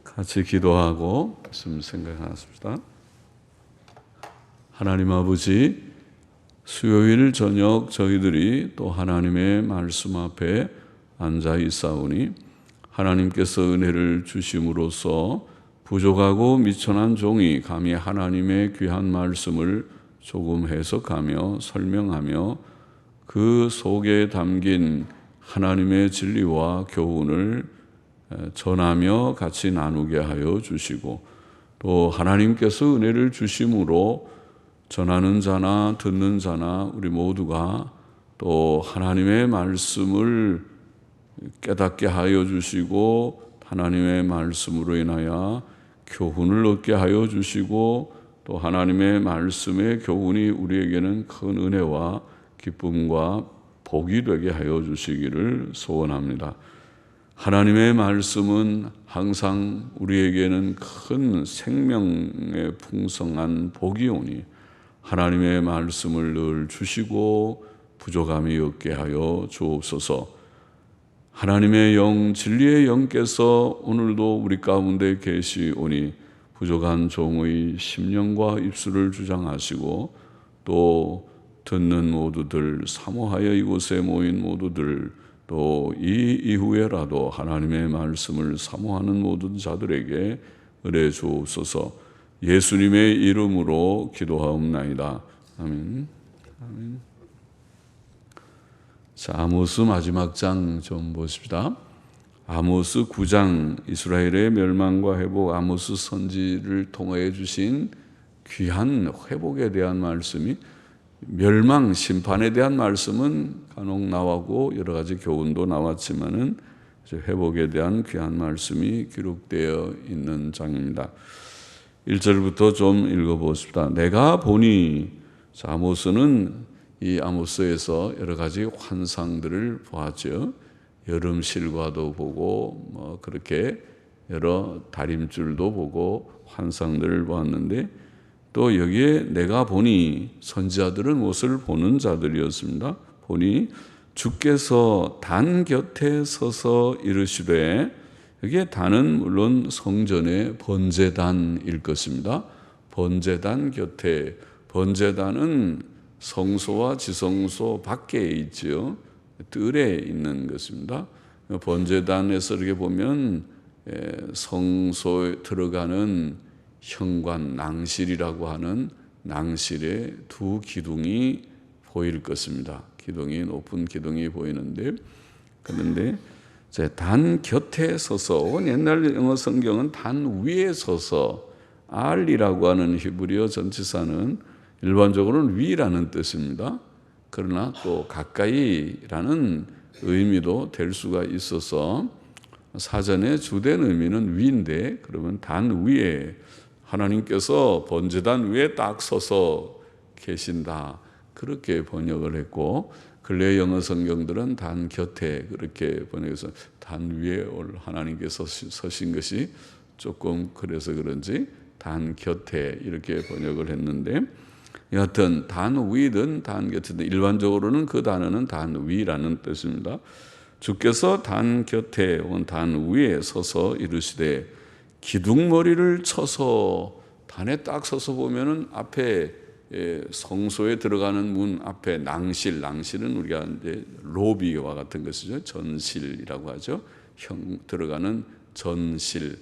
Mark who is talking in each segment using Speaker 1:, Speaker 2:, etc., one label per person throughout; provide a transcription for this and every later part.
Speaker 1: 같이 기도하고 말씀 생각하겠습니다. 하나님 아버지, 수요일 저녁 저희들이 또 하나님의 말씀 앞에 앉아 있사오니 하나님께서 은혜를 주심으로써 부족하고 미천한 종이 감히 하나님의 귀한 말씀을 조금 해석하며 설명하며 그 속에 담긴 하나님의 진리와 교훈을 전하며 같이 나누게 하여 주시고, 또 하나님께서 은혜를 주심으로 전하는 자나 듣는 자나 우리 모두가 또 하나님의 말씀을 깨닫게 하여 주시고, 하나님의 말씀으로 인하여 교훈을 얻게 하여 주시고, 또 하나님의 말씀의 교훈이 우리에게는 큰 은혜와 기쁨과 복이 되게 하여 주시기를 소원합니다. 하나님의 말씀은 항상 우리에게는 큰 생명의 풍성한 복이 오니 하나님의 말씀을 늘 주시고 부족함이 없게 하여 주옵소서. 하나님의 영, 진리의 영께서 오늘도 우리 가운데 계시오니 부족한 종의 심령과 입술을 주장하시고, 또 듣는 모두들, 사모하여 이곳에 모인 모두들, 또 이 이후에라도 하나님의 말씀을 사모하는 모든 자들에게 은혜 주옵소서. 예수님의 이름으로 기도하옵나이다. 아멘. 아멘. 자, 아모스 마지막 장 좀 보십시다. 아모스 9장, 이스라엘의 멸망과 회복, 아모스 선지를 통해 주신 귀한 회복에 대한 말씀이, 멸망, 심판에 대한 말씀은 간혹 나오고 여러 가지 교훈도 나왔지만은 회복에 대한 귀한 말씀이 기록되어 있는 장입니다. 1절부터 좀 읽어보십시다. 내가 보니, 아모스는 이 아모스에서 여러 가지 환상들을 보았죠. 여름 실과도 보고 그렇게 여러 다림줄도 보고 환상들을 보았는데, 또 여기에 내가 보니, 선지자들은 무엇을 보는 자들이었습니다. 보니 주께서 단 곁에 서서 이르시되, 여기에 단은 물론 성전의 번제단일 것입니다. 번제단 곁에, 번제단은 성소와 지성소 밖에 있지요. 뜰에 있는 것입니다. 번제단에서 이렇게 보면 성소에 들어가는 현관, 낭실이라고 하는 낭실에 두 기둥이 보일 것입니다. 기둥이, 높은 기둥이 보이는데, 그런데 단 곁에 서서, 옛날 영어 성경은 단 위에 서서, 알이라고 하는 히브리어 전치사는 일반적으로는 위라는 뜻입니다. 그러나 또 가까이라는 의미도 될 수가 있어서 사전에 주된 의미는 위인데, 그러면 단 위에 하나님께서 번제단 위에 딱 서서 계신다, 그렇게 번역을 했고, 근래 영어 성경들은 단 곁에 그렇게 번역해서 단 위에 하나님께서 서신 것이 조금 그래서 그런지 단 곁에 이렇게 번역을 했는데, 여하튼 단 위든 단 곁이든 일반적으로는 그 단어는 단 위라는 뜻입니다. 주께서 단 곁에 혹은 단 위에 서서 이르시되, 기둥머리를 쳐서, 단에 딱 서서 보면은 앞에 성소에 들어가는 문 앞에 낭실은 우리가 이제 로비와 같은 것이죠. 전실이라고 하죠. 들어가는 전실,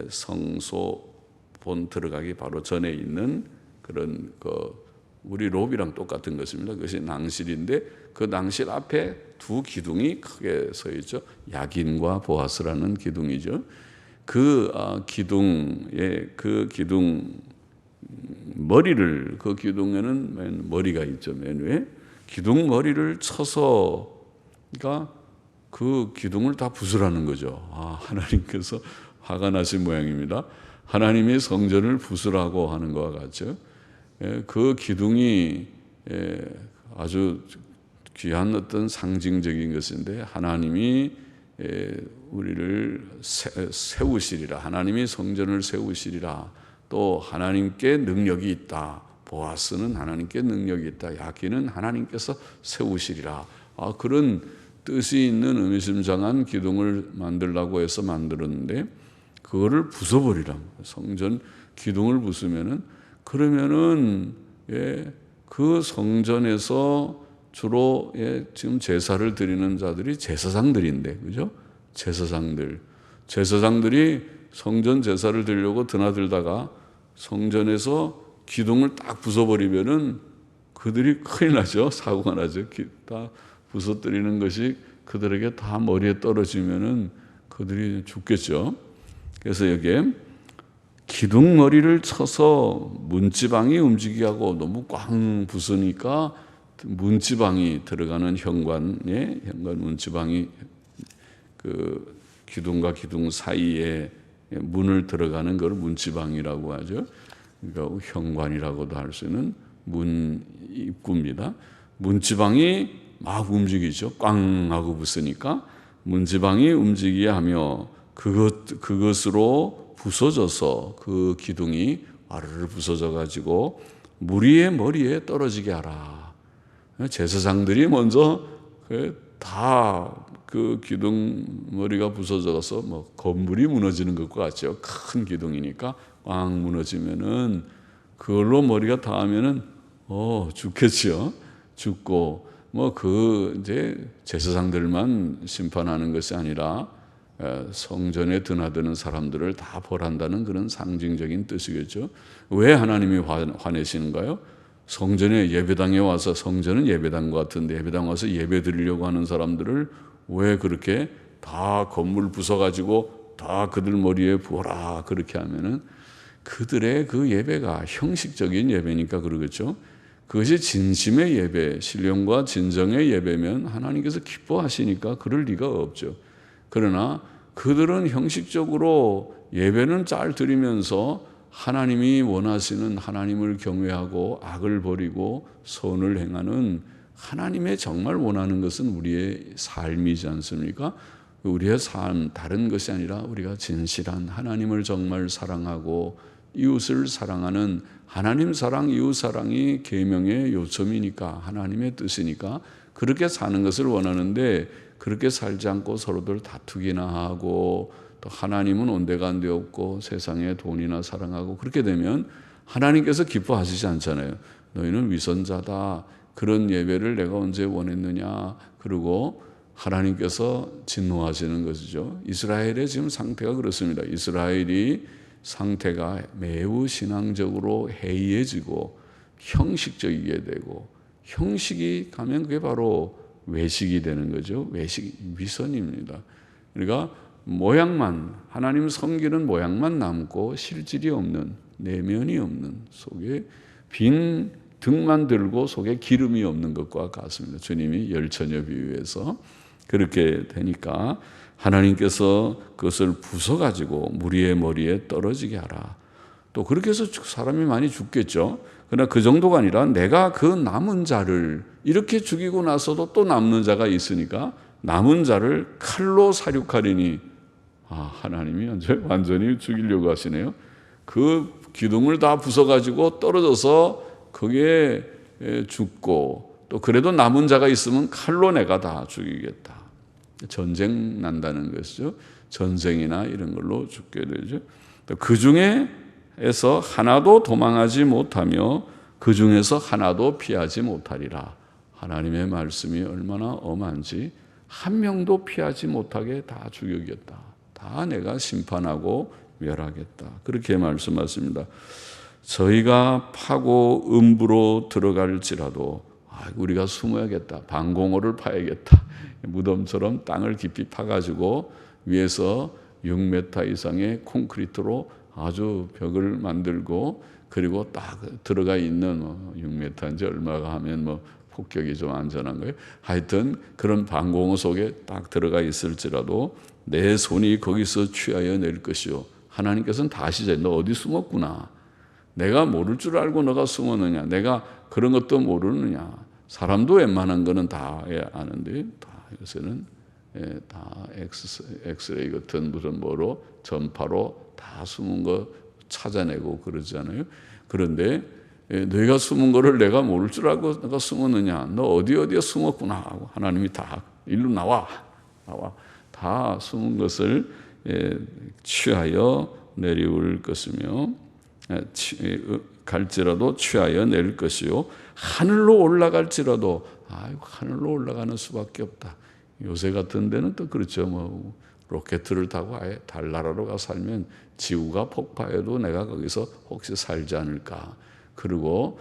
Speaker 1: 성소 본 들어가기 바로 전에 있는 그런 우리 로비랑 똑같은 것입니다. 그것이 낭실인데, 그 낭실 앞에 두 기둥이 크게 서 있죠. 야긴과 보아스라는 기둥이죠. 그 기둥 머리를, 그 기둥에는 맨 머리가 있죠. 맨 위에 기둥 머리를 쳐서, 그러니까 그 기둥을 다 부수라는 거죠. 하나님께서 화가 나신 모양입니다. 하나님이 성전을 부수라고 하는 것과 같죠. 그 기둥이 아주 귀한 어떤 상징적인 것인데, 하나님이 우리를 세우시리라, 하나님이 성전을 세우시리라, 또 하나님께 능력이 있다, 보아스는 하나님께 능력이 있다, 야긴은 하나님께서 세우시리라, 그런 뜻이 있는 의미심장한 기둥을 만들라고 해서 만들었는데 그거를 부숴버리라. 성전 기둥을 부수면은 그러면은 그 성전에서 주로 지금 제사를 드리는 자들이 제사장들인데, 그죠? 제사장들이 성전 제사를 드리려고 드나들다가 성전에서 기둥을 딱 부숴버리면은 그들이 큰일 나죠. 사고가 나죠. 다 부숴뜨리는 것이 그들에게 다 머리에 떨어지면은 그들이 죽겠죠. 그래서 여기에 기둥 머리를 쳐서 문지방이 움직이게 하고 너무 꽝 부수니까 문지방이 들어가는 현관에 문지방이 그 기둥과 기둥 사이에 문을 들어가는 걸 문지방이라고 하죠. 그러니까 현관이라고도 할 수 있는 문 입구입니다. 문지방이 막 움직이죠. 꽝 하고 부수니까 문지방이 움직이게 하며 그것으로 부서져서 그 기둥이 와르르 부서져 가지고 무리의 머리에 떨어지게 하라. 제사장들이 먼저 다 그 기둥 머리가 부서져서 뭐 건물이 무너지는 것과 같죠. 큰 기둥이니까 꽝 무너지면은 그걸로 머리가 닿으면은 죽겠죠. 죽고 뭐 이제 제사장들만 심판하는 것이 아니라 성전에 드나드는 사람들을 다 벌한다는 그런 상징적인 뜻이겠죠. 왜 하나님이 화내시는가요? 성전에 예배당에 와서, 성전은 예배당 같은데 예배당 와서 예배 드리려고 하는 사람들을 왜 그렇게 다 건물 부숴가지고 다 그들 머리에 부어라 그렇게 하면은 그들의 그 예배가 형식적인 예배니까 그러겠죠. 그것이 진심의 예배, 신령과 진정의 예배면 하나님께서 기뻐하시니까 그럴 리가 없죠. 그러나 그들은 형식적으로 예배는 잘 드리면서 하나님이 원하시는, 하나님을 경외하고 악을 버리고 선을 행하는, 하나님의 정말 원하는 것은 우리의 삶이지 않습니까? 우리의 삶, 다른 것이 아니라 우리가 진실한 하나님을 정말 사랑하고 이웃을 사랑하는 하나님 사랑, 이웃 사랑이 계명의 요점이니까, 하나님의 뜻이니까 그렇게 사는 것을 원하는데, 그렇게 살지 않고 서로들 다투기나 하고 또 하나님은 온데간데 없고 세상에 돈이나 사랑하고 그렇게 되면 하나님께서 기뻐하시지 않잖아요. 너희는 위선자다. 그런 예배를 내가 언제 원했느냐. 그리고 하나님께서 진노하시는 것이죠. 이스라엘의 지금 상태가 그렇습니다. 이스라엘이 상태가 매우 신앙적으로 해이해지고 형식적이게 되고, 형식이 가면 그게 바로 외식이 되는 거죠. 외식, 위선입니다. 그러니까 모양만, 하나님 섬기는 모양만 남고 실질이 없는, 내면이 없는, 속에 빈 등만 들고 속에 기름이 없는 것과 같습니다. 주님이 열처녀 비유에서 그렇게 되니까 하나님께서 그것을 부숴가지고 무리의 머리에 떨어지게 하라. 또 그렇게 해서 사람이 많이 죽겠죠. 그러나 그 정도가 아니라 내가 그 남은 자를 이렇게 죽이고 나서도 또 남는 자가 있으니까 남은 자를 칼로 사륙하리니, 하나님이 완전히 죽이려고 하시네요. 그 기둥을 다 부숴가지고 떨어져서 거기에 죽고, 또 그래도 남은 자가 있으면 칼로 내가 다 죽이겠다. 전쟁 난다는 것이죠. 전쟁이나 이런 걸로 죽게 되죠. 또 그 중에서 하나도 도망하지 못하며 그 중에서 하나도 피하지 못하리라. 하나님의 말씀이 얼마나 엄한지, 한 명도 피하지 못하게 다 죽이겠다. 다 내가 심판하고 멸하겠다. 그렇게 말씀하십니다. 저희가 파고 음부로 들어갈지라도 우리가 숨어야겠다. 방공호를 파야겠다. 무덤처럼 땅을 깊이 파가지고 위에서 6m 이상의 콘크리트로 아주 벽을 만들고, 그리고 딱 들어가 있는 6m인지 얼마가 하면 폭격이 좀 안전한 거예요. 하여튼 그런 방공호 속에 딱 들어가 있을지라도 내 손이 거기서 취하여 낼 것이요. 하나님께서는 다 아시죠. 너 어디 숨었구나. 내가 모를 줄 알고 너가 숨었느냐. 내가 그런 것도 모르느냐. 사람도 웬만한 거는 다 아는데, 다 요새는 다 엑스레이 같은 무슨 뭐로 전파로 다 숨은 거 찾아내고 그러잖아요. 그런데 너희가 숨은 거를 내가 모를 줄 알고 너가 숨었느냐. 너 어디에 숨었구나 하고 하나님이 다 일로 나와. 다 숨은 것을 취하여 내리울 것이며 갈지라도 취하여 내릴 것이요 하늘로 올라갈지라도 하늘로 올라가는 수밖에 없다. 요새 같은 데는 또 그렇죠. 뭐 로켓을 타고 아예 달나라로 가 살면 지구가 폭파해도 내가 거기서 혹시 살지 않을까. 그리고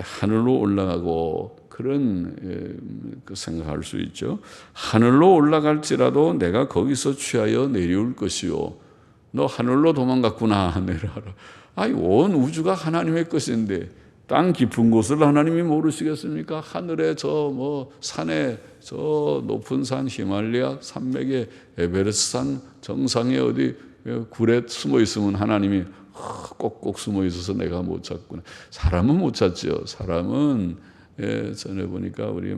Speaker 1: 하늘로 올라가고 그런 그 생각할 수 있죠. 하늘로 올라갈지라도 내가 거기서 취하여 내려올 것이요. 너 하늘로 도망갔구나. 내려와라. 온 우주가 하나님의 것인데 땅 깊은 곳을 하나님이 모르시겠습니까? 하늘에 산에 저 높은 산 히말라야 산맥에 에베레스트 산 정상에 어디 굴에 숨어 있으면 하나님이 꼭꼭 숨어 있어서 내가 못 찾구나. 사람은 못 찾죠. 사람은 전에 보니까 우리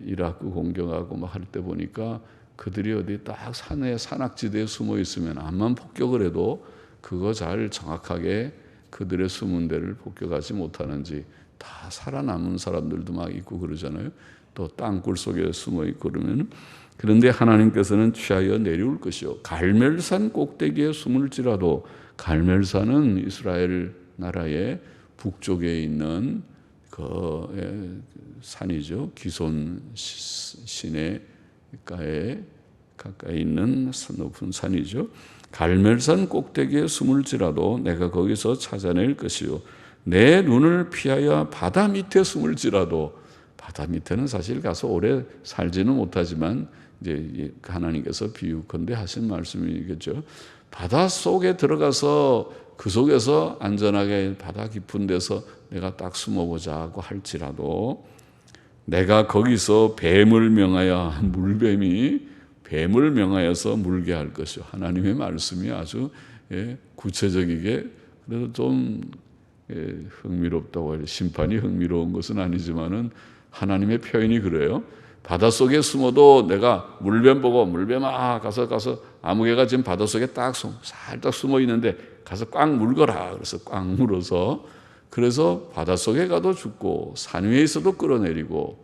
Speaker 1: 이라크 공격하고 할 때 보니까 그들이 어디 딱 산에 산악지대에 숨어 있으면 암만 폭격을 해도 그거 잘 정확하게 그들의 숨은 데를 폭격하지 못하는지 다 살아남은 사람들도 막 있고 그러잖아요. 또 땅굴 속에 숨어 있고 그러면 그런데 하나님께서는 취하여 내려올 것이요 갈멜산 꼭대기에 숨을지라도 갈멜산은 이스라엘 나라의 북쪽에 있는 그 산이죠. 기손 시내가에 가까이 있는 높은 산이죠. 갈멜산 꼭대기에 숨을지라도 내가 거기서 찾아낼 것이요 내 눈을 피하여 바다 밑에 숨을지라도 바다 밑에는 사실 가서 오래 살지는 못하지만 이제 하나님께서 비유컨대 하신 말씀이겠죠. 바다 속에 들어가서 그 속에서 안전하게 바다 깊은 데서 내가 딱 숨어보자고 할지라도 내가 거기서 뱀을 명하여 물뱀이 뱀을 명하여서 물게 할 것이요. 하나님의 말씀이 아주 구체적이게 그래도 좀 흥미롭다고 해요. 심판이 흥미로운 것은 아니지만은 하나님의 표현이 그래요. 바닷속에 숨어도 내가 물뱀 보고 물뱀아 가서 아무개가 지금 바닷속에 딱 살짝 숨어 있는데 가서 꽉 물거라. 그래서 꽉 물어서 그래서 바닷속에 가도 죽고 산 위에 있어도 끌어내리고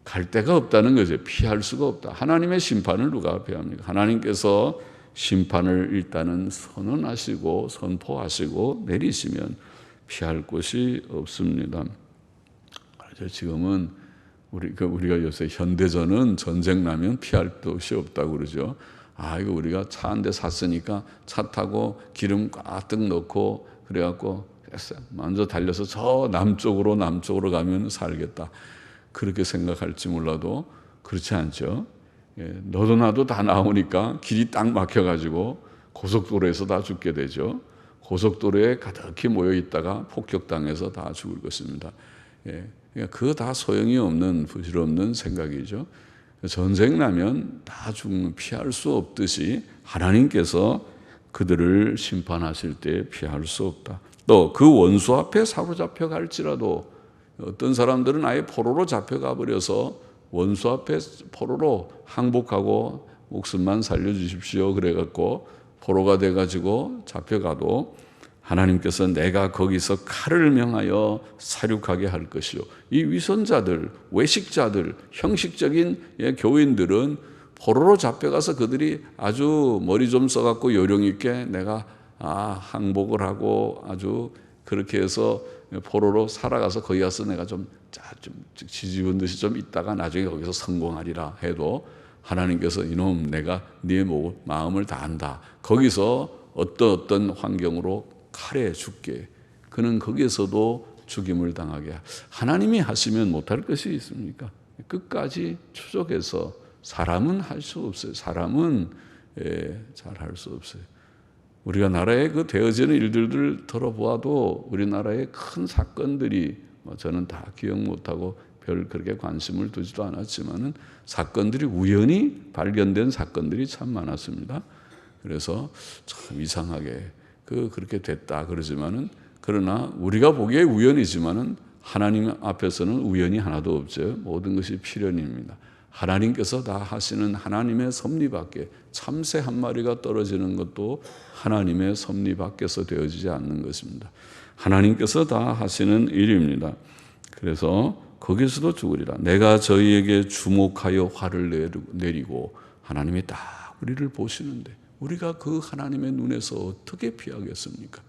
Speaker 1: 갈 데가 없다는 거죠. 피할 수가 없다. 하나님의 심판을 누가 피합니까? 하나님께서 심판을 일단은 선언하시고 선포하시고 내리시면 피할 곳이 없습니다. 지금은 우리가 요새 현대전은 전쟁 나면 피할 곳이 없다고 그러죠. 이거 우리가 차 한 대 샀으니까 차 타고 기름 가득 넣고 그래갖고 먼저 달려서 저 남쪽으로 가면 살겠다. 그렇게 생각할지 몰라도 그렇지 않죠. 너도 나도 다 나오니까 길이 딱 막혀가지고 고속도로에서 다 죽게 되죠. 고속도로에 가득히 모여 있다가 폭격당해서 다 죽을 것입니다. 그거 다 소용이 없는 부질없는 생각이죠. 전쟁 나면 다 죽는 피할 수 없듯이 하나님께서 그들을 심판하실 때 피할 수 없다. 또 그 원수 앞에 사로잡혀 갈지라도 어떤 사람들은 아예 포로로 잡혀가 버려서 원수 앞에 포로로 항복하고 목숨만 살려주십시오 그래갖고 포로가 돼가지고 잡혀가도 하나님께서 내가 거기서 칼을 명하여 사륙하게 할 것이요. 이 위선자들, 외식자들, 형식적인 교인들은 포로로 잡혀가서 그들이 아주 머리 좀 써갖고 요령 있게 내가 항복을 하고 아주 그렇게 해서 포로로 살아가서 거기 가서 내가 좀 지지분 듯이 좀 있다가 나중에 거기서 성공하리라 해도 하나님께서 이놈 내가 네 마음을 다 안다. 거기서 어떤 환경으로 칼에 죽게 그는 거기에서도 죽임을 당하게 하나님이 하시면 못할 것이 있습니까? 끝까지 추적해서 사람은 할 수 없어요. 사람은 잘 할 수 없어요. 우리가 나라의 그 되어지는 일들을 들어보아도 우리나라의 큰 사건들이 저는 다 기억 못하고 별 그렇게 관심을 두지도 않았지만은 사건들이 우연히 발견된 사건들이 참 많았습니다. 그래서 참 이상하게 그렇게 됐다 그러지만은 그러나 우리가 보기에 우연이지만은 하나님 앞에서는 우연이 하나도 없죠. 모든 것이 필연입니다. 하나님께서 다 하시는 하나님의 섭리 밖에 참새 한 마리가 떨어지는 것도 하나님의 섭리 밖에서 되어지지 않는 것입니다. 하나님께서 다 하시는 일입니다. 그래서 거기서도 죽으리라. 내가 저희에게 주목하여 화를 내리고 하나님이 딱 우리를 보시는데 우리가 그 하나님의 눈에서 어떻게 피하겠습니까?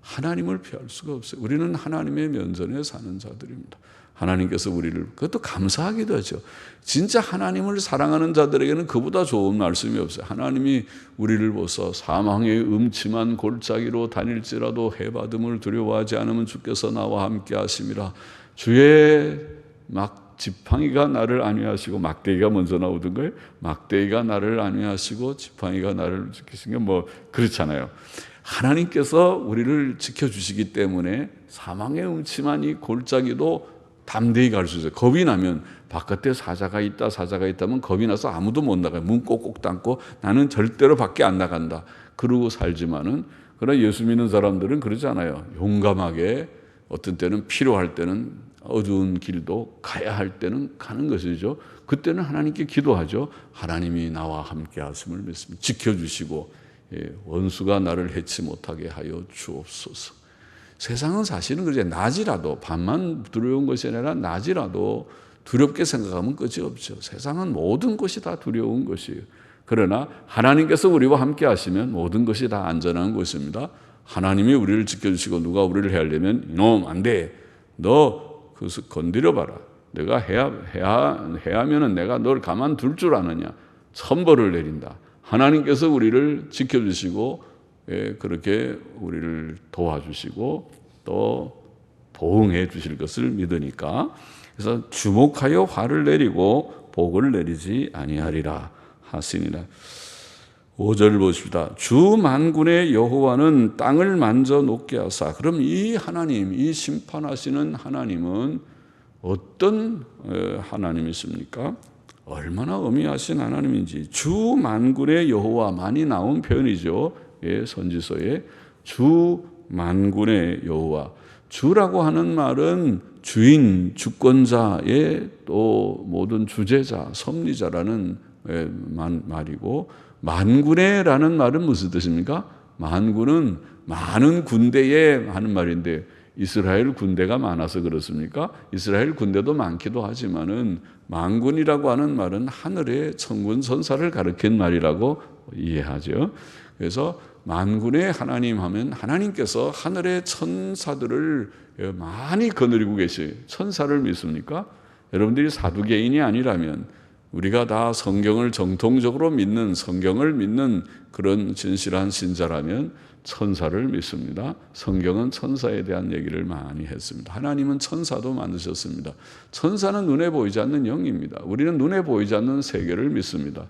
Speaker 1: 하나님을 피할 수가 없어요. 우리는 하나님의 면전에 사는 자들입니다. 하나님께서 우리를, 그것도 감사하기도 하죠. 진짜 하나님을 사랑하는 자들에게는 그보다 좋은 말씀이 없어요. 하나님이 우리를 보소 사망의 음침한 골짜기로 다닐지라도 해받음을 두려워하지 않으면 주께서 나와 함께 하심이라. 주의 지팡이가 나를 안위하시고, 막대기가 먼저 나오던 거예요. 막대기가 나를 안위하시고 지팡이가 나를 지키신 게 그렇잖아요. 하나님께서 우리를 지켜주시기 때문에 사망의 음침한 이 골짜기도 담대히 갈 수 있어요. 겁이 나면 바깥에 사자가 있다면 겁이 나서 아무도 못 나가요. 문 꼭꼭 닫고 나는 절대로 밖에 안 나간다 그러고 살지만은, 그러나 예수 믿는 사람들은 그러지 않아요. 용감하게 어떤 때는 필요할 때는 어두운 길도 가야 할 때는 가는 것이죠. 그때는 하나님께 기도하죠. 하나님이 나와 함께 하심을 믿습니다. 지켜주시고 원수가 나를 해치 못하게 하여 주옵소서. 세상은 사실은 그러지, 낮이라도, 밤만 두려운 것이 아니라 낮이라도 두렵게 생각하면 끝이 없죠. 세상은 모든 것이 다 두려운 것이에요. 그러나 하나님께서 우리와 함께 하시면 모든 것이 다 안전한 것입니다. 하나님이 우리를 지켜주시고 누가 우리를 해하려면 이놈 안 돼, 너 그것을 건드려봐라, 내가 해하면은 내가 널 가만둘 줄 아느냐, 천벌을 내린다. 하나님께서 우리를 지켜주시고 그렇게 우리를 도와주시고 또 보응해 주실 것을 믿으니까, 그래서 주목하여 화를 내리고 복을 내리지 아니하리라 하시니라. 5절 보십시다. 주 만군의 여호와는 땅을 만져 녹게 하사. 그럼 이 하나님, 이 심판하시는 하나님은 어떤 하나님이십니까? 얼마나 어미하신 하나님인지. 주 만군의 여호와, 많이 나온 표현이죠. 선지서에 주 만군의 여호와. 주라고 하는 말은 주인, 주권자의 또 모든 주재자, 섭리자라는 말이고, 만군의라는 말은 무슨 뜻입니까? 만군은 많은 군대에 하는 말인데, 이스라엘 군대가 많아서 그렇습니까? 이스라엘 군대도 많기도 하지만은 만군이라고 하는 말은 하늘의 천군 천사를 가리킨 말이라고 이해하죠. 그래서 만군의 하나님 하면 하나님께서 하늘의 천사들을 많이 거느리고 계셔요. 천사를 믿습니까? 여러분들이 사두개인이 아니라면, 우리가 다 성경을 정통적으로 믿는, 성경을 믿는 그런 진실한 신자라면 천사를 믿습니다. 성경은 천사에 대한 얘기를 많이 했습니다. 하나님은 천사도 만드셨습니다. 천사는 눈에 보이지 않는 영입니다. 우리는 눈에 보이지 않는 세계를 믿습니다.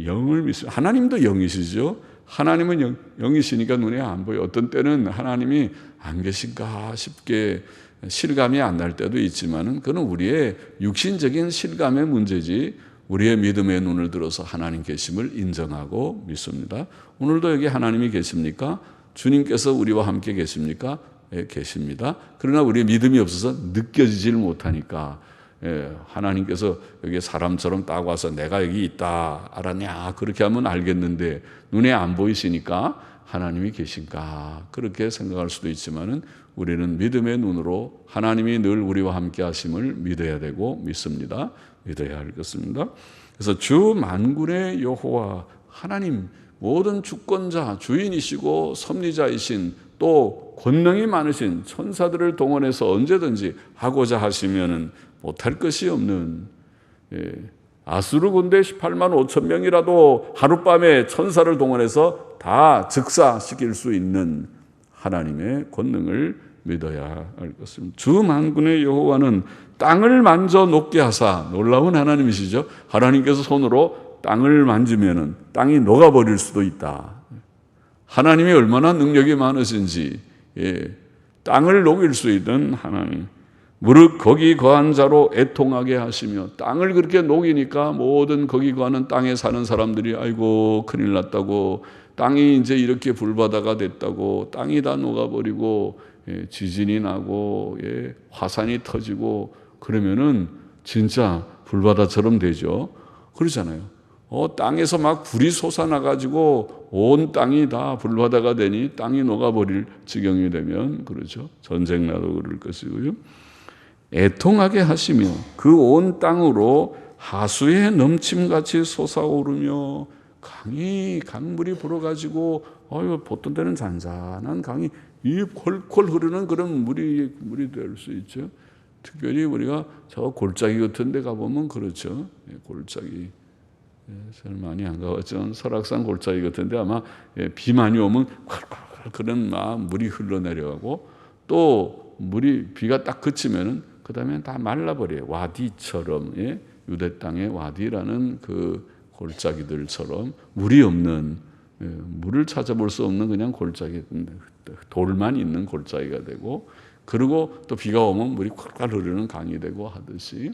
Speaker 1: 영을 믿습니다. 하나님도 영이시죠. 하나님은 영이시니까 눈에 안 보여요. 어떤 때는 하나님이 안 계신가 싶게 실감이 안 날 때도 있지만은, 그건 우리의 육신적인 실감의 문제지, 우리의 믿음의 눈을 들어서 하나님 계심을 인정하고 믿습니다. 오늘도 여기 하나님이 계십니까? 주님께서 우리와 함께 계십니까? 예, 계십니다. 그러나 우리의 믿음이 없어서 느껴지질 못하니까, 하나님께서 여기 사람처럼 딱 와서 내가 여기 있다 알았냐 그렇게 하면 알겠는데, 눈에 안 보이시니까 하나님이 계신가 그렇게 생각할 수도 있지만은, 우리는 믿음의 눈으로 하나님이 늘 우리와 함께 하심을 믿어야 되고 믿습니다. 믿어야 할 것입니다. 그래서 주 만군의 여호와, 하나님 모든 주권자, 주인이시고 섭리자이신, 또 권능이 많으신 천사들을 동원해서 언제든지 하고자 하시면은 못할 것이 없는, 아수르 군대 18만 5천 명이라도 하룻밤에 천사를 동원해서 다 즉사시킬 수 있는 하나님의 권능을 믿어야 할 것입니다. 주 만군의 여호와는 땅을 만져 녹게 하사. 놀라운 하나님이시죠. 하나님께서 손으로 땅을 만지면은 땅이 녹아버릴 수도 있다. 하나님이 얼마나 능력이 많으신지, 땅을 녹일 수 있는 하나님. 무릇 거기 거한 자로 애통하게 하시며, 땅을 그렇게 녹이니까 모든 거기 거하는 땅에 사는 사람들이 아이고 큰일 났다고, 땅이 이제 이렇게 불바다가 됐다고, 땅이 다 녹아버리고 지진이 나고 화산이 터지고 그러면은 진짜 불바다처럼 되죠. 그러잖아요. 땅에서 막 불이 솟아나가지고 온 땅이 다 불바다가 되니 땅이 녹아버릴 지경이 되면, 그렇죠. 전쟁 나도 그럴 것이고요. 애통하게 하시며 그 온 땅으로 하수의 넘침같이 솟아오르며 강물이 불어가지고 보통 때는 잔잔한 강이 이 콜콜 흐르는 그런 물이 될 수 있죠. 특별히 우리가 저 골짜기 같은 데 가보면 그렇죠. 골짜기. 잘 많이 안 가봤지만 설악산 골짜기 같은데 아마 비 많이 오면 콸콸 그런 막 물이 흘러내려가고 또 비가 딱 그치면은 그 다음에 다 말라버려요. 와디처럼 유대 땅의 와디라는 그 골짜기들처럼 물이 없는 물을 찾아볼 수 없는 그냥 골짜기 돌만 있는 골짜기가 되고 그리고 또 비가 오면 물이 콸콸 흐르는 강이 되고 하듯이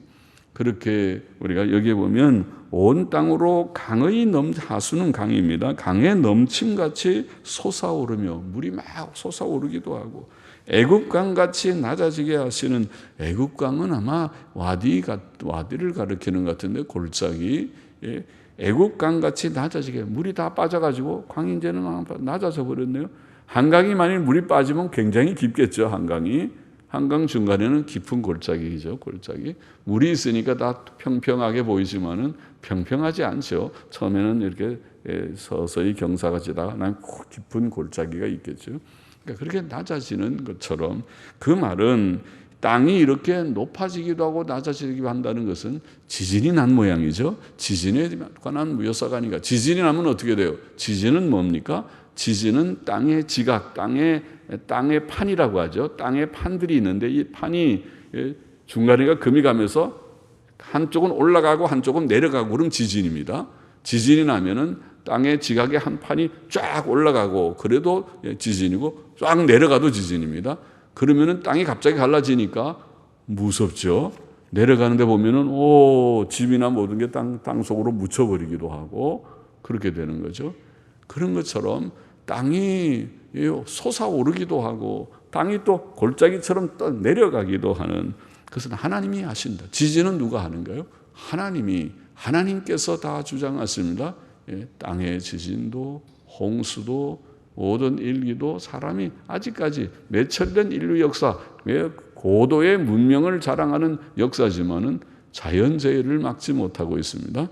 Speaker 1: 그렇게 우리가 여기에 보면 온 땅으로 하수는 강입니다. 강에 넘침같이 솟아오르며 물이 막 솟아오르기도 하고 애굽강같이 낮아지게 하시는 애굽강은 아마 와디를 가리키는 것 같은데 골짜기 애굽강같이 낮아지게 물이 다 빠져가지고 강이 이제는 낮아져 버렸네요. 한강이 만일 물이 빠지면 굉장히 깊겠죠. 한강 중간에는 깊은 골짜기죠. 골짜기. 물이 있으니까 다 평평하게 보이지만은 평평하지 않죠. 처음에는 이렇게 서서히 경사가 지다가 깊은 골짜기가 있겠죠. 그러니까 그렇게 낮아지는 것처럼 그 말은 땅이 이렇게 높아지기도 하고 낮아지기도 한다는 것은 지진이 난 모양이죠. 지진에 관한 묘사가 아니까 지진이 나면 어떻게 돼요? 지진은 뭡니까? 지진은 땅의 지각, 땅의 판이라고 하죠. 땅에 판들이 있는데 이 판이 중간에가 금이 가면서 한쪽은 올라가고 한쪽은 내려가고 그럼 지진입니다. 지진이 나면은 땅의 지각의 한 판이 쫙 올라가고 그래도 지진이고 쫙 내려가도 지진입니다. 그러면은 땅이 갑자기 갈라지니까 무섭죠. 내려가는데 보면은 집이나 모든 게 땅 속으로 묻혀버리기도 하고 그렇게 되는 거죠. 그런 것처럼 땅이 솟아오르기도 하고 땅이 또 골짜기처럼 또 내려가기도 하는 그것은 하나님이 하신다. 지진은 누가 하는가요? 하나님께서 다 주장하십니다. 땅의 지진도 홍수도 모든 일기도 사람이 아직까지 몇천년 인류 역사 고도의 문명을 자랑하는 역사지만은 자연재해를 막지 못하고 있습니다.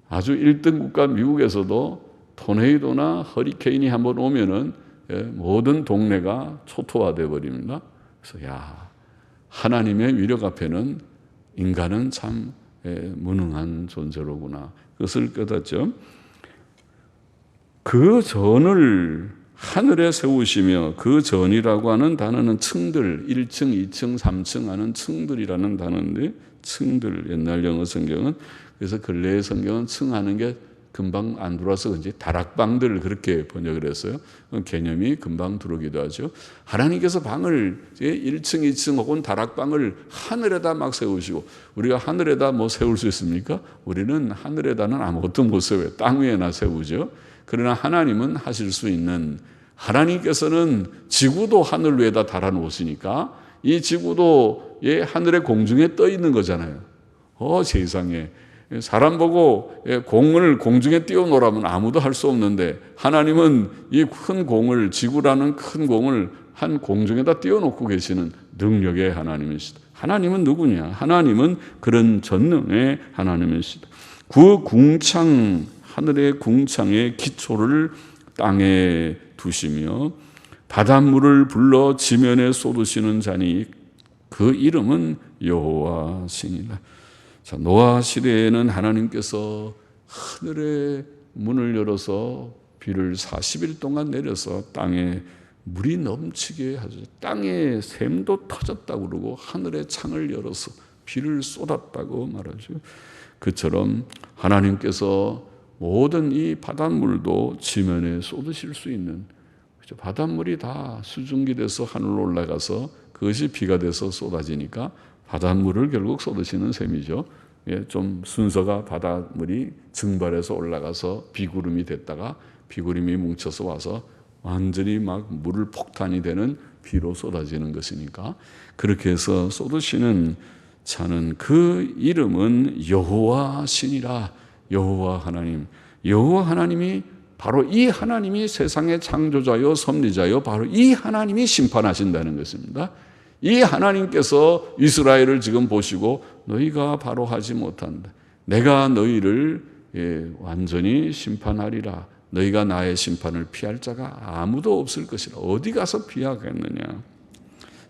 Speaker 1: 아주 1등 국가 미국에서도 토네이도나 허리케인이 한번 오면은 모든 동네가 초토화되어 버립니다. 그래서 하나님의 위력 앞에는 인간은 참 무능한 존재로구나. 그것을 깨닫죠. 그 전을 하늘에 세우시며 그 전이라고 하는 단어는 층들 1층, 2층, 3층 하는 층들이라는 단어인데 층들 옛날 영어 성경은 그래서 근래의 성경은 층하는 게 금방 안 들어와서 그런지 다락방들 그렇게 번역을 했어요. 개념이 금방 들어오기도 하죠. 하나님께서 방을 1층, 2층 혹은 다락방을 하늘에다 막 세우시고 우리가 하늘에다 뭐 세울 수 있습니까? 우리는 하늘에다는 아무것도 못 세워요. 땅 위에나 세우죠. 그러나 하나님은 하실 수 있는 하나님께서는 지구도 하늘 위에다 달아놓으시니까 이 지구도 하늘의 공중에 떠 있는 거잖아요. 세상에 사람 보고 공을 공중에 띄워놓으라면 아무도 할 수 없는데 하나님은 이 큰 공을 지구라는 큰 공을 한 공중에다 띄워놓고 계시는 능력의 하나님이시다. 하나님은 누구냐? 하나님은 그런 전능의 하나님이시다. 그 궁창 하늘의 궁창의 기초를 땅에 두시며 바닷물을 불러 지면에 쏟으시는 자니 그 이름은 여호와시니라. 자, 노아 시대에는 하나님께서 하늘의 문을 열어서 비를 40일 동안 내려서 땅에 물이 넘치게 하죠. 땅에 샘도 터졌다고 그러고 하늘의 창을 열어서 비를 쏟았다고 말하죠. 그처럼 하나님께서 모든 이 바닷물도 지면에 쏟으실 수 있는 그렇죠? 바닷물이 다 수증기 돼서 하늘로 올라가서 그것이 비가 돼서 쏟아지니까 바닷물을 결국 쏟으시는 셈이죠. 좀 순서가 바닷물이 증발해서 올라가서 비구름이 됐다가 비구름이 뭉쳐서 와서 완전히 막 물을 폭탄이 되는 비로 쏟아지는 것이니까 그렇게 해서 쏟으시는 자는 그 이름은 여호와시니라. 여호와 하나님. 여호와 하나님이 바로 이 하나님이 세상의 창조자요 섭리자요 바로 이 하나님이 심판하신다는 것입니다. 이 하나님께서 이스라엘을 지금 보시고 너희가 바로 하지 못한다. 내가 너희를 완전히 심판하리라. 너희가 나의 심판을 피할 자가 아무도 없을 것이라. 어디 가서 피하겠느냐.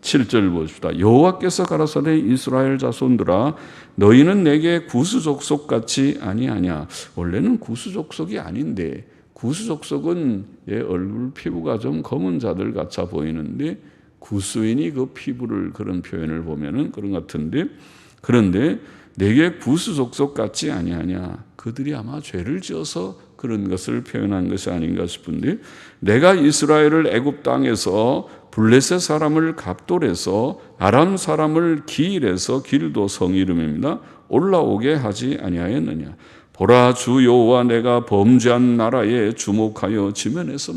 Speaker 1: 7절 보십시다. 여호와께서 가라사대 이스라엘 자손들아 너희는 내게 구수족속 같이 아니하냐. 원래는 구수족속이 아닌데 구수족속은 얼굴 피부가 좀 검은 자들 같아 보이는데 구수인이 그 피부를 그런 표현을 보면은 그런 것 같은데 그런데 내게 구수족속 같지 아니하냐. 그들이 아마 죄를 지어서 그런 것을 표현한 것이 아닌가 싶은데 내가 이스라엘을 애굽 땅에서 블레셋 사람을 갑돌에서 아람 사람을 기일에서 길도 성 이름입니다. 올라오게 하지 아니하였느냐. 보라 주 여호와 내가 범죄한 나라에 주목하여 지면에서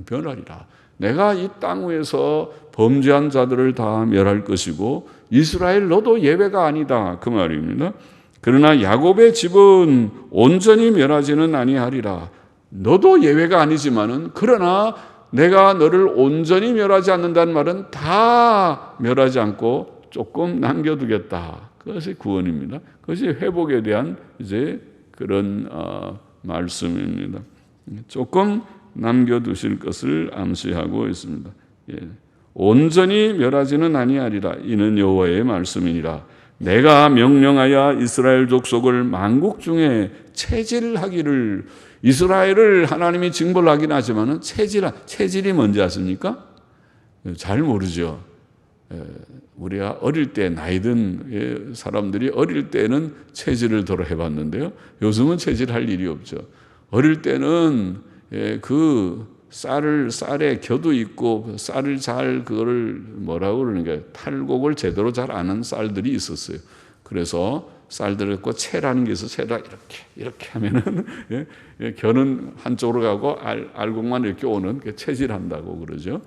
Speaker 1: 멸하리라. 내가 이 땅 위에서 범죄한 자들을 다 멸할 것이고 이스라엘 너도 예외가 아니다 그 말입니다. 그러나 야곱의 집은 온전히 멸하지는 아니하리라. 너도 예외가 아니지만은 그러나 내가 너를 온전히 멸하지 않는다는 말은 다 멸하지 않고 조금 남겨두겠다. 그것이 구원입니다. 그것이 회복에 대한 이제 그런 말씀입니다. 조금 남겨두실 것을 암시하고 있습니다. 온전히 멸하지는 아니하리라. 이는 여호와의 말씀이니라. 내가 명령하여 이스라엘 족속을 만국 중에 체질하기를. 이스라엘을 하나님이 징벌하긴 하지만 체질이 뭔지 아십니까? 잘 모르죠. 우리가 어릴 때 나이 든 사람들이 어릴 때는 체질을 덜어 해봤는데요. 요즘은 체질할 일이 없죠. 어릴 때는 그 쌀에 겨도 있고 쌀을 잘 그거를 뭐라고 그러는가 탈곡을 제대로 잘 아는 쌀들이 있었어요. 그래서 쌀들을 갖고 채라는 게 있어. 채다 이렇게 하면은 겨는 한쪽으로 가고 알곡만 이렇게 오는 게 체질한다고 그러죠.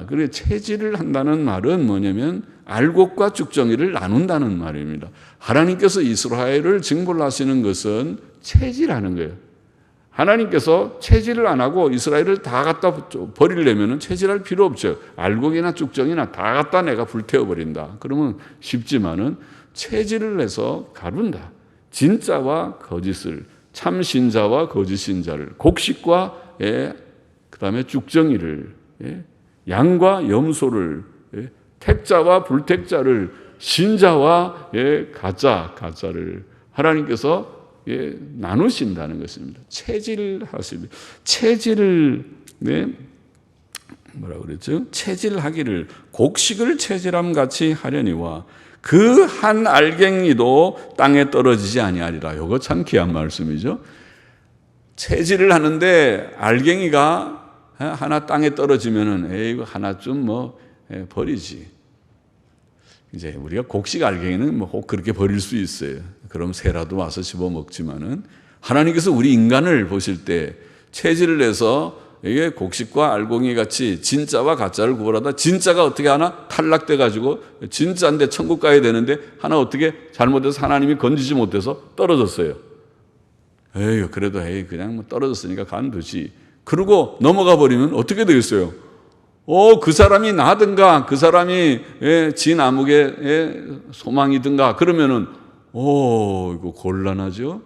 Speaker 1: 그래 체질을 한다는 말은 뭐냐면 알곡과 쭉정이를 나눈다는 말입니다. 하나님께서 이스라엘을 징벌하시는 것은 체질하는 거예요. 하나님께서 체질을 안 하고 이스라엘을 다 갖다 버리려면 체질할 필요 없죠. 알곡이나 쭉정이나 다 갖다 내가 불태워버린다. 그러면 쉽지만은 체질을 해서 가른다. 진짜와 거짓을, 참 신자와 거짓 신자를, 곡식과 그다음에 쭉정이를, 양과 염소를, 택자와 불택자를, 신자와 가짜를 하나님께서 나누신다는 것입니다. 체질하십니다. 체질을 뭐라고 그랬죠? 체질하기를 곡식을 체질함 같이 하려니와 그 한 알갱이도 땅에 떨어지지 아니하리라. 이거 참 귀한 말씀이죠. 체질을 하는데 알갱이가 하나 땅에 떨어지면은 이거 하나쯤 버리지. 이제 우리가 곡식 알갱이는 혹 그렇게 버릴 수 있어요. 그럼 새라도 와서 씹어 먹지만은 하나님께서 우리 인간을 보실 때 체질을 해서 이게 곡식과 알갱이 같이 진짜와 가짜를 구분하다 진짜가 어떻게 하나 탈락돼 가지고 진짜인데 천국 가야 되는데 하나 어떻게 잘못해서 하나님이 건지지 못해서 떨어졌어요. 그래도 그냥 떨어졌으니까 간두지. 그러고 넘어가 버리면 어떻게 되겠어요? 그 사람이 나든가 그 사람이 진 암흑의 소망이든가 그러면은 이거 곤란하죠.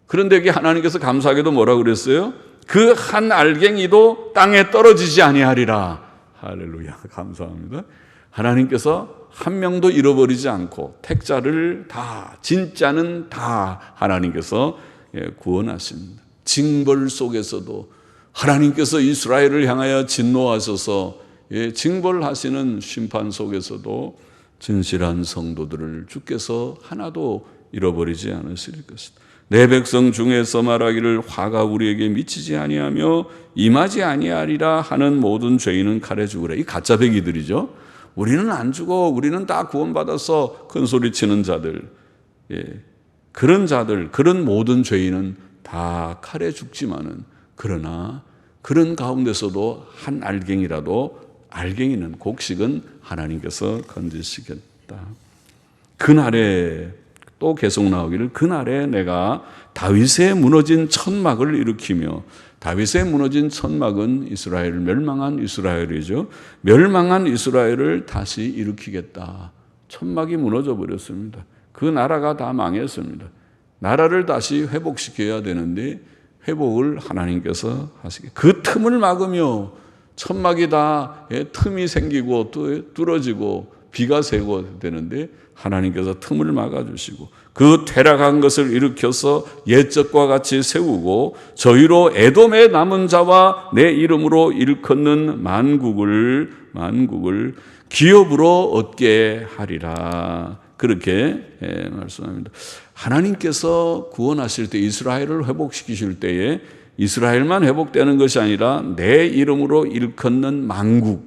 Speaker 1: 그런데 여기 하나님께서 감사하게도 뭐라고 그랬어요? 그 한 알갱이도 땅에 떨어지지 아니하리라. 할렐루야. 감사합니다. 하나님께서 한 명도 잃어버리지 않고 택자를 다 진짜는 다 하나님께서 구원하십니다. 징벌 속에서도 하나님께서 이스라엘을 향하여 진노하셔서 징벌하시는 심판 속에서도 진실한 성도들을 주께서 하나도 잃어버리지 않으실 것이다. 내 백성 중에서 말하기를 화가 우리에게 미치지 아니하며 임하지 아니하리라 하는 모든 죄인은 칼에 죽으라. 이 가짜 배기들이죠. 우리는 안 죽어. 우리는 다 구원받아서 큰 소리치는 자들. 그런 자들, 그런 모든 죄인은 다 칼에 죽지만은 그러나 그런 가운데서도 한 알갱이라도 알갱이는 곡식은 하나님께서 건지시겠다. 그날에 또 계속 나오기를 그날에 내가 다윗의 무너진 천막을 일으키며 다윗의 무너진 천막은 이스라엘, 멸망한 이스라엘이죠. 멸망한 이스라엘을 다시 일으키겠다. 천막이 무너져 버렸습니다. 그 나라가 다 망했습니다. 나라를 다시 회복시켜야 되는데 회복을 하나님께서 하시게. 그 틈을 막으며 천막이 다 틈이 생기고 또 뚫어지고 비가 새고 되는데 하나님께서 틈을 막아주시고 그 퇴락한 것을 일으켜서 옛적과 같이 세우고 저희로 에돔의 남은 자와 내 이름으로 일컫는 만국을 기업으로 얻게 하리라. 그렇게 말씀합니다. 하나님께서 구원하실 때 이스라엘을 회복시키실 때에 이스라엘만 회복되는 것이 아니라 내 이름으로 일컫는 만국,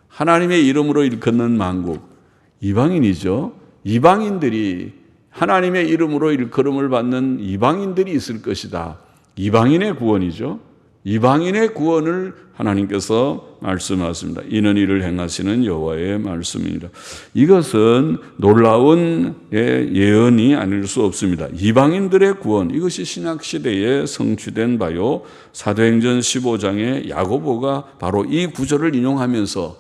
Speaker 1: 하나님의 이름으로 일컫는 만국, 이방인이죠. 이방인들이 하나님의 이름으로 일컬음을 받는 이방인들이 있을 것이다. 이방인의 구원이죠. 이방인의 구원을 하나님께서 말씀하십니다. 이는 이를 행하시는 여호와의 말씀입니다. 이것은 놀라운 예언이 아닐 수 없습니다. 이방인들의 구원, 이것이 신약시대에 성취된 바요. 사도행전 15장에 야고보가 바로 이 구절을 인용하면서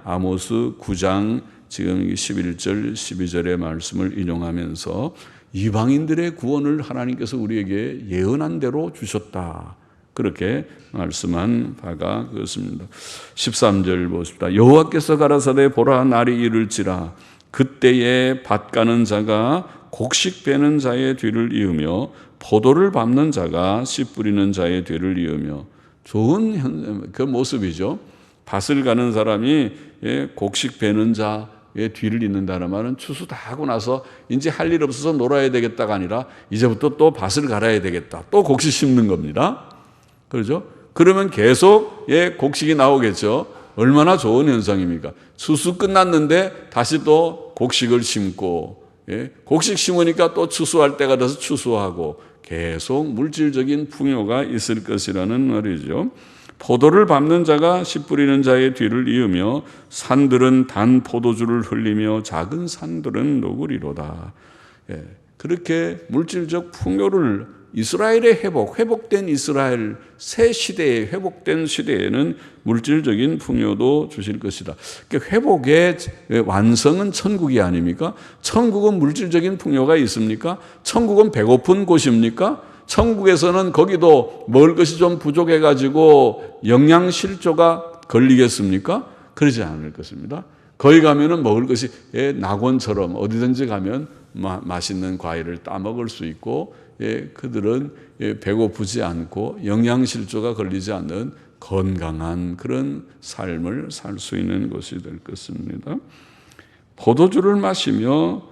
Speaker 1: 아모스 9장 지금 11절 12절의 말씀을 인용하면서 이방인들의 구원을 하나님께서 우리에게 예언한 대로 주셨다. 그렇게 말씀한 바가 그렇습니다. 13절 보십시다. 여호와께서 가라사대 보라 날이 이를지라 그때에 밭 가는 자가 곡식 베는 자의 뒤를 이으며 포도를 밟는 자가 씨 뿌리는 자의 뒤를 이으며 좋은 그 모습이죠. 밭을 가는 사람이 곡식 베는 자의 뒤를 잇는다는 말은 추수 다 하고 나서 이제 할 일 없어서 놀아야 되겠다가 아니라 이제부터 또 밭을 갈아야 되겠다. 또 곡식 심는 겁니다. 그렇죠? 그러면 계속 곡식이 나오겠죠. 얼마나 좋은 현상입니까? 추수 끝났는데 다시 또 곡식을 심고 곡식 심으니까 또 추수할 때가 돼서 추수하고 계속 물질적인 풍요가 있을 것이라는 말이죠. 포도를 밟는 자가 씨 뿌리는 자의 뒤를 이으며 산들은 단 포도주를 흘리며 작은 산들은 녹으리로다. 그렇게 물질적 풍요를 이스라엘의 회복된 이스라엘 새 시대에 회복된 시대에는 물질적인 풍요도 주실 것이다. 그러니까 회복의 완성은 천국이 아닙니까? 천국은 물질적인 풍요가 있습니까? 천국은 배고픈 곳입니까? 천국에서는 거기도 먹을 것이 좀 부족해가지고 영양실조가 걸리겠습니까? 그러지 않을 것입니다. 거기 가면은 먹을 것이 낙원처럼 어디든지 가면 맛있는 과일을 따먹을 수 있고 그들은 배고프지 않고 영양실조가 걸리지 않는 건강한 그런 삶을 살 수 있는 것이 될 것입니다. 포도주를 마시며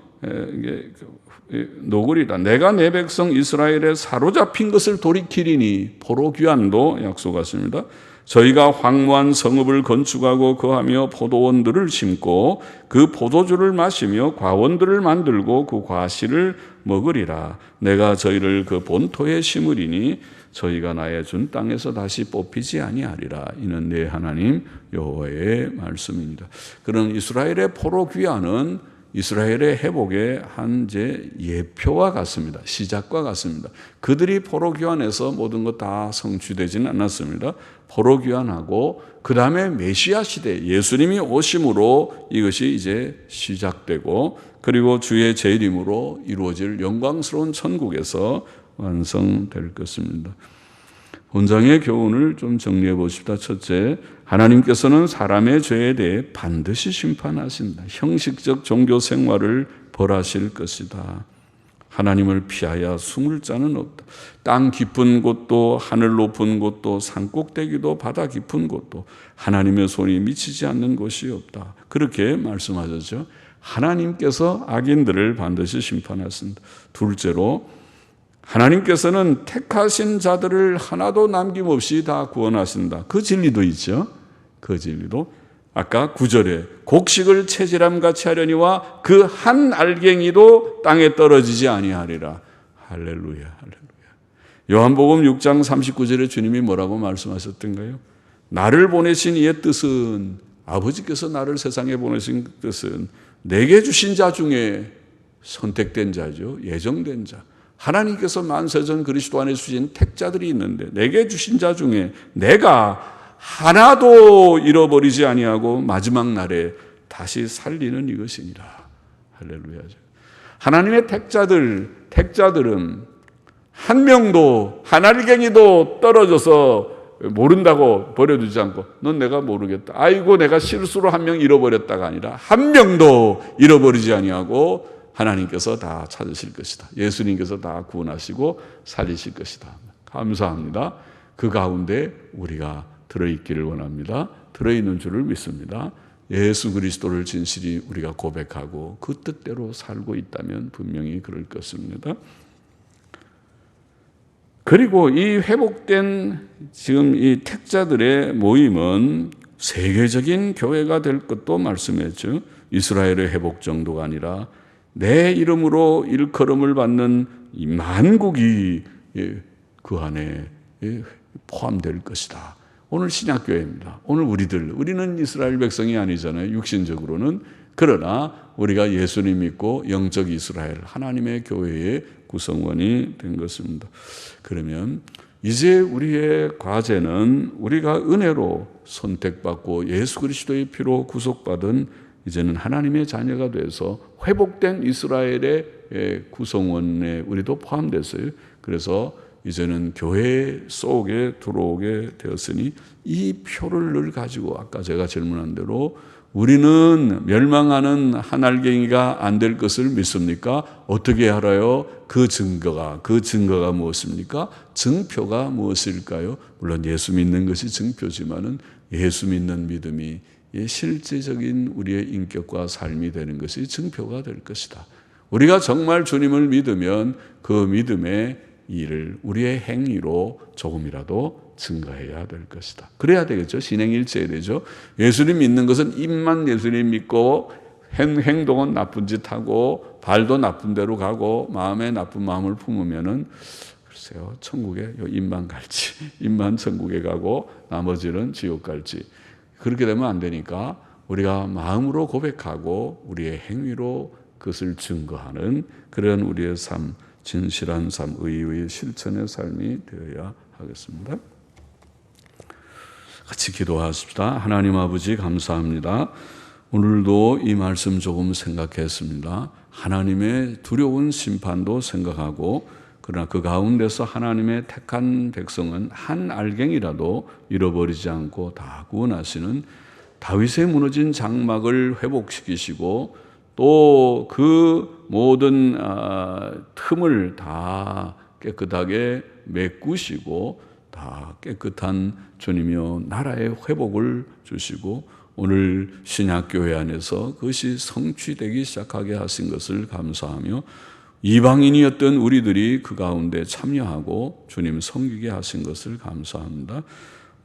Speaker 1: 노그리다. 내가 내 백성 이스라엘에 사로잡힌 것을 돌이키리니 포로 귀환도 약속하십니다. 저희가 황무한 성읍을 건축하고 거하며 포도원들을 심고 그 포도주를 마시며 과원들을 만들고 그 과실을 먹으리라. 내가 저희를 그 본토에 심으리니 저희가 나의 준 땅에서 다시 뽑히지 아니하리라. 이는 내 하나님 여호와의 말씀입니다. 그런 이스라엘의 포로 귀환은 이스라엘의 회복의 한 예표와 같습니다. 시작과 같습니다. 그들이 포로 귀환해서 모든 것 다 성취되지는 않았습니다. 포로 귀환하고 그 다음에 메시아 시대 예수님이 오심으로 이것이 이제 시작되고 그리고 주의 재림으로 이루어질 영광스러운 천국에서 완성될 것입니다. 본장의 교훈을 좀 정리해 보십시다. 첫째, 하나님께서는 사람의 죄에 대해 반드시 심판하신다. 형식적 종교 생활을 벌하실 것이다. 하나님을 피하여 숨을 자는 없다. 땅 깊은 곳도 하늘 높은 곳도 산 꼭대기도 바다 깊은 곳도 하나님의 손이 미치지 않는 곳이 없다. 그렇게 말씀하셨죠. 하나님께서 악인들을 반드시 심판하신다. 둘째로 하나님께서는 택하신 자들을 하나도 남김없이 다 구원하신다. 그 진리도 있죠. 그 진리도 아까 9절에 곡식을 채질함같이 하려니와 그 한 알갱이도 땅에 떨어지지 아니하리라. 할렐루야, 할렐루야. 요한복음 6장 39절에 주님이 뭐라고 말씀하셨던가요? 나를 보내신 이의 뜻은, 아버지께서 나를 세상에 보내신 뜻은 내게 주신 자 중에 선택된 자죠. 예정된 자. 하나님께서 만세전 그리스도 안에 주신 택자들이 있는데 내게 주신 자 중에 내가 하나도 잃어버리지 아니하고 마지막 날에 다시 살리는 이것이니라. 할렐루야. 하나님의 택자들은 한 명도 한 알갱이도 떨어져서 모른다고 버려두지 않고 넌 내가 모르겠다. 아이고 내가 실수로 한 명 잃어버렸다가 아니라 한 명도 잃어버리지 아니하고 하나님께서 다 찾으실 것이다. 예수님께서 다 구원하시고 살리실 것이다. 감사합니다. 그 가운데 우리가 들어있기를 원합니다. 들어있는 줄을 믿습니다. 예수 그리스도를 진실히 우리가 고백하고 그 뜻대로 살고 있다면 분명히 그럴 것입니다. 그리고 이 회복된 지금 이 택자들의 모임은 세계적인 교회가 될 것도 말씀했죠. 이스라엘의 회복 정도가 아니라 내 이름으로 일컬음을 받는 이 만국이 그 안에 포함될 것이다. 오늘 신약교회입니다. 오늘 우리는 이스라엘 백성이 아니잖아요. 육신적으로는. 그러나 우리가 예수님 믿고 영적 이스라엘 하나님의 교회의 구성원이 된 것입니다. 그러면 이제 우리의 과제는 우리가 은혜로 선택받고 예수 그리스도의 피로 구속받은 이제는 하나님의 자녀가 돼서 회복된 이스라엘의 구성원에 우리도 포함됐어요. 그래서 이제는 교회 속에 들어오게 되었으니 이 표를 늘 가지고 아까 제가 질문한 대로 우리는 멸망하는 한 알갱이가 안 될 것을 믿습니까? 어떻게 알아요? 그 증거가 무엇입니까? 증표가 무엇일까요? 물론 예수 믿는 것이 증표지만은 예수 믿는 믿음이 실제적인 우리의 인격과 삶이 되는 것이 증표가 될 것이다. 우리가 정말 주님을 믿으면 그 믿음의 일을 우리의 행위로 조금이라도 증거해야 될 것이다. 그래야 되겠죠. 신행일체해야 되죠. 예수님 믿는 것은 입만 예수님 믿고 행동은 나쁜 짓 하고 발도 나쁜 데로 가고 마음에 나쁜 마음을 품으면은 글쎄요. 천국에 입만 갈지 입만 천국에 가고 나머지는 지옥 갈지 그렇게 되면 안 되니까 우리가 마음으로 고백하고 우리의 행위로 그것을 증거하는 그런 우리의 삶 진실한 삶, 의의 실천의 삶이 되어야 하겠습니다. 같이 기도하십시다. 하나님 아버지 감사합니다. 오늘도 이 말씀 조금 생각했습니다. 하나님의 두려운 심판도 생각하고 그러나 그 가운데서 하나님의 택한 백성은 한 알갱이라도 잃어버리지 않고 다 구원하시는 다윗의 무너진 장막을 회복시키시고 또 그 모든 틈을 다 깨끗하게 메꾸시고 다 깨끗한 주님이여 나라의 회복을 주시고 오늘 신약교회 안에서 그것이 성취되기 시작하게 하신 것을 감사하며 이방인이었던 우리들이 그 가운데 참여하고 주님 섬기게 하신 것을 감사합니다.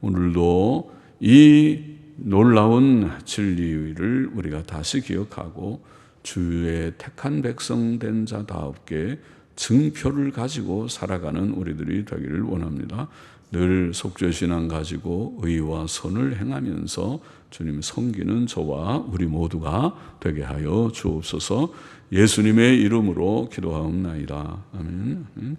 Speaker 1: 오늘도 이 놀라운 진리를 우리가 다시 기억하고 주의 택한 백성 된 자다웠게 증표를 가지고 살아가는 우리들이 되기를 원합니다. 늘 속죄신앙 가지고 의와 선을 행하면서 주님 섬기는 저와 우리 모두가 되게 하여 주옵소서. 예수님의 이름으로 기도하옵나이다. 아멘.